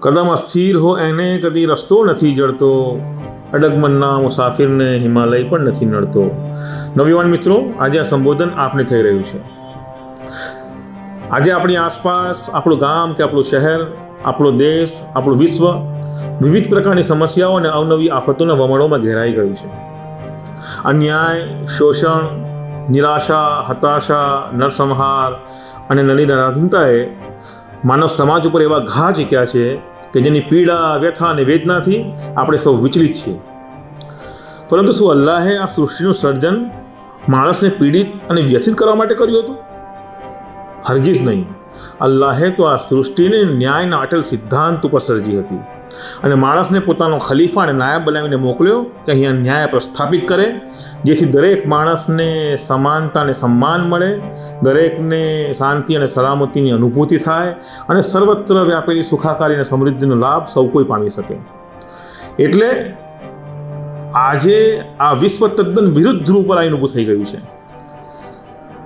કદમ અસ્થિર હો એને કદી રસ્તો નથી જડતો, અડગમનના મુસાફિરને હિમાલય પણ નથી નડતો. નવયુવાન મિત્રો, આજે આ સંબોધન આપને થઈ રહ્યું છે. આજે આપણી આસપાસ આપણું ગામ કે આપણું શહેર, આપણો દેશ, આપણું વિશ્વ વિવિધ પ્રકારની સમસ્યાઓ અને અવનવી આફતોના વમળોમાં ઘેરાઈ ગયું છે. અન્યાય, શોષણ, નિરાશા, હતાશા, નરસંહાર અને નલી નરાધમતાએ માનવ સમાજ ઉપર એવા ઘા ઝીક્યા છે કે જેની પીડા, વ્યથા અને વેદનાથી આપણે સૌ વિચલિત છીએ. પરંતુ શું અલ્લાહે આ સૃષ્ટિનું સર્જન માણસને પીડિત અને વ્યથિત કરવા માટે કર્યું હતું? હરગીઝ નહીં. અલ્લાહે તો આ સૃષ્ટિને ન્યાયના અટલ સિદ્ધાંત ઉપર સર્જી હતી અને માણસને પોતાનો ખલીફા અને નાયબ બનાવીને મોકલ્યો કે અહીંયા ન્યાય પ્રસ્થાપિત કરે, જેથી દરેક માણસને સમાનતા અને સન્માન મળે, દરેકને શાંતિ અને સલામતીની અનુભૂતિ થાય અને સર્વત્ર વ્યાપેલી સુખાકારી અને સમૃદ્ધિનો લાભ સૌ કોઈ પામી શકે. એટલે આજે આ વિશ્વ તદ્દન વિરુદ્ધ ધ્રુવ પર આવીને ઊભું થઈ ગયું છે.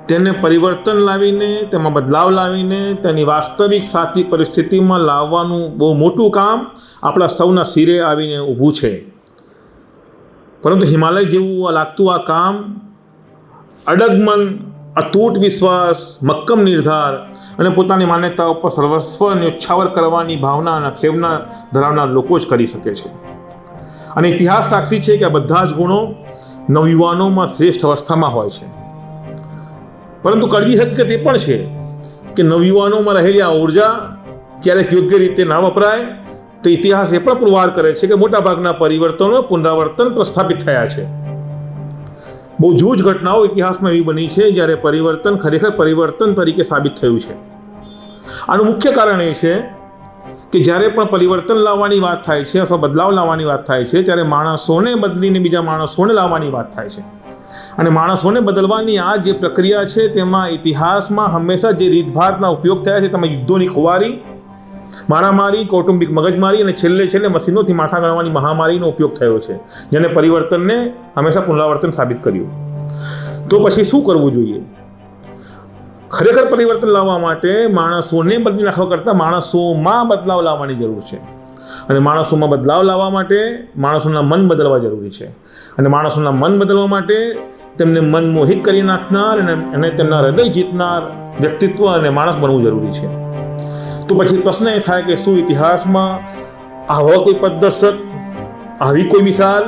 તેને પરિવર્તન લાવીને, તેમાં બદલાવ લાવીને તેની વાસ્તવિક સાચી પરિસ્થિતિમાં લાવવાનું બહુ મોટું કામ આપણા સૌના શિરે આવીને ઊભું છે. પરંતુ હિમાલય જેવું લાગતું આ કામ અડગમન, અતૂટ વિશ્વાસ, મક્કમ નિર્ધાર અને પોતાની માન્યતા ઉપર સર્વસ્વ ન્યોછાવર કરવાની ભાવના અને ખેવના ધરાવનાર લોકો જ કરી શકે છે. અને ઇતિહાસ સાક્ષી છે કે આ બધા જ ગુણો નવયુવાનોમાં શ્રેષ્ઠ અવસ્થામાં હોય છે. પરંતુ કડવી હકીકત એ પણ છે કે નવયુવાનોમાં રહેલી આ ઉર્જા ક્યારેક યોગ્ય રીતે ના વપરાય તો ઇતિહાસ એ પણ પુરવાર કરે છે કે મોટાભાગના પરિવર્તનો પુનરાવર્તન પ્રસ્થાપિત થયા છે. બહુ જૂજ ઘટનાઓ ઇતિહાસમાં એવી બની છે જ્યારે પરિવર્તન ખરેખર પરિવર્તન તરીકે સાબિત થયું છે. આનું મુખ્ય કારણ એ છે કે જ્યારે પણ પરિવર્તન લાવવાની વાત થાય છે અથવા બદલાવ લાવવાની વાત થાય છે ત્યારે માણસોને બદલીને બીજા માણસોને લાવવાની વાત થાય છે. અને માણસોને બદલવાની આ જે પ્રક્રિયા છે તેમાં ઇતિહાસમાં હંમેશા જે રીતભાતના ઉપયોગ થયા છે તેમાં યુદ્ધોની ખુવારી, મારામારી, કૌટુંબિક મગજમારી અને છેલ્લે મશીનોથી માથા ગણવાની મહામારીનો ઉપયોગ થયો છે, જેને પરિવર્તનને હંમેશા પુનરાવર્તન સાબિત કર્યું. તો પછી શું કરવું જોઈએ? ખરેખર પરિવર્તન લાવવા માટે માણસોને બદલી નાખવા કરતાં માણસોમાં બદલાવ લાવવાની જરૂર છે. અને માણસોમાં બદલાવ લાવવા માટે માણસોના મન બદલવા જરૂરી છે. અને માણસોના મન બદલવા માટે તેમને મન મોહિત કરી નાખનાર અને તેમના હૃદય જીતનાર વ્યક્તિત્વ અને માણસ બનવું જરૂરી છે. તો પછી પ્રશ્ન એ થાય કે શું ઇતિહાસમાં આવા કોઈ પથદર્શક, આવી કોઈ મિસાલ,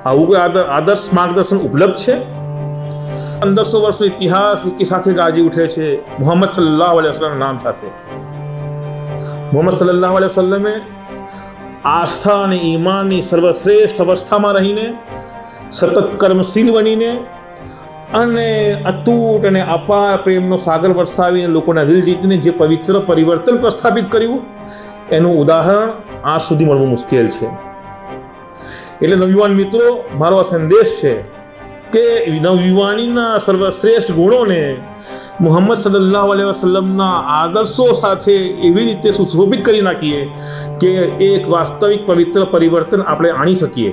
આવું કોઈ આદર્શ માર્ગદર્શન ઉપલબ્ધ છે? 1500 વર્ષનો ઇતિહાસ એકી સાથે ગાજી ઉઠે છે મુહમ્મદ સલ્લલ્લાહુ અલૈહિ વસલ્લમના નામ સાથે. મુહમ્મદ સલ્લલ્લાહુ અલૈહિ વસલ્લમે આસ્થા અને ઈમાનની સર્વશ્રેષ્ઠ અવસ્થામાં રહીને, સતત કર્મશીલ બનીને અને અતૂટ અને અપાર પ્રેમનો સાગર વરસાવીને લોકોના દિલ જીતીને જે પવિત્ર પરિવર્તન પ્રસ્થાપિત કર્યું એનું ઉદાહરણ આજ સુધી મળવું મુશ્કેલ છે. એટલે નવયુવાન મિત્રો, મારો આ સંદેશ છે કે નવયુવાનીના સર્વશ્રેષ્ઠ ગુણોને મુહમ્મદ સલ્લલ્લાહુ અલૈહિ વસલ્લમના આદર્શો સાથે એવી રીતે સુશોભિત કરી નાખીએ કે એક વાસ્તવિક પવિત્ર પરિવર્તન આપણે આણી શકીએ.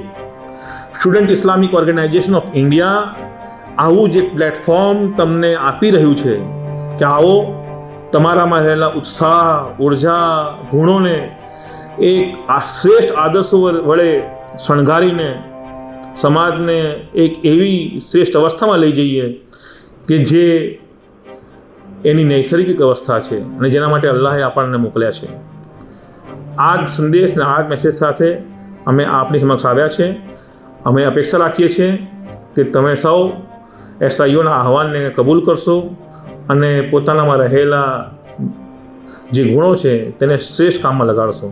Student Islamic organisation of India આવું જ એક પ્લેટફોર્મ તમને આપી રહ્યું છે કે આવો તમારામાં રહેલા ઉત્સાહ, ઉર્જા, ગુણોને એક આ શ્રેષ્ઠ આદર્શો વડે શણગારીને સમાજને એક એવી શ્રેષ્ઠ અવસ્થામાં લઈ જઈએ કે જે એની નૈસર્ગિક અવસ્થા છે અને જેના માટે અલ્લાહે આપણને મોકલ્યા છે. આ જ સંદેશ અને આ જ મેસેજ સાથે અમે આપની સમક્ષ આવ્યા છે. અમે અપેક્ષા રાખીએ છીએ કે તમે સૌ એસઆઈઓના આહવાનને કબૂલ કરશો અને પોતાનામાં રહેલા જે ગુણો છે તેને શ્રેષ્ઠ કામમાં લગાડશો.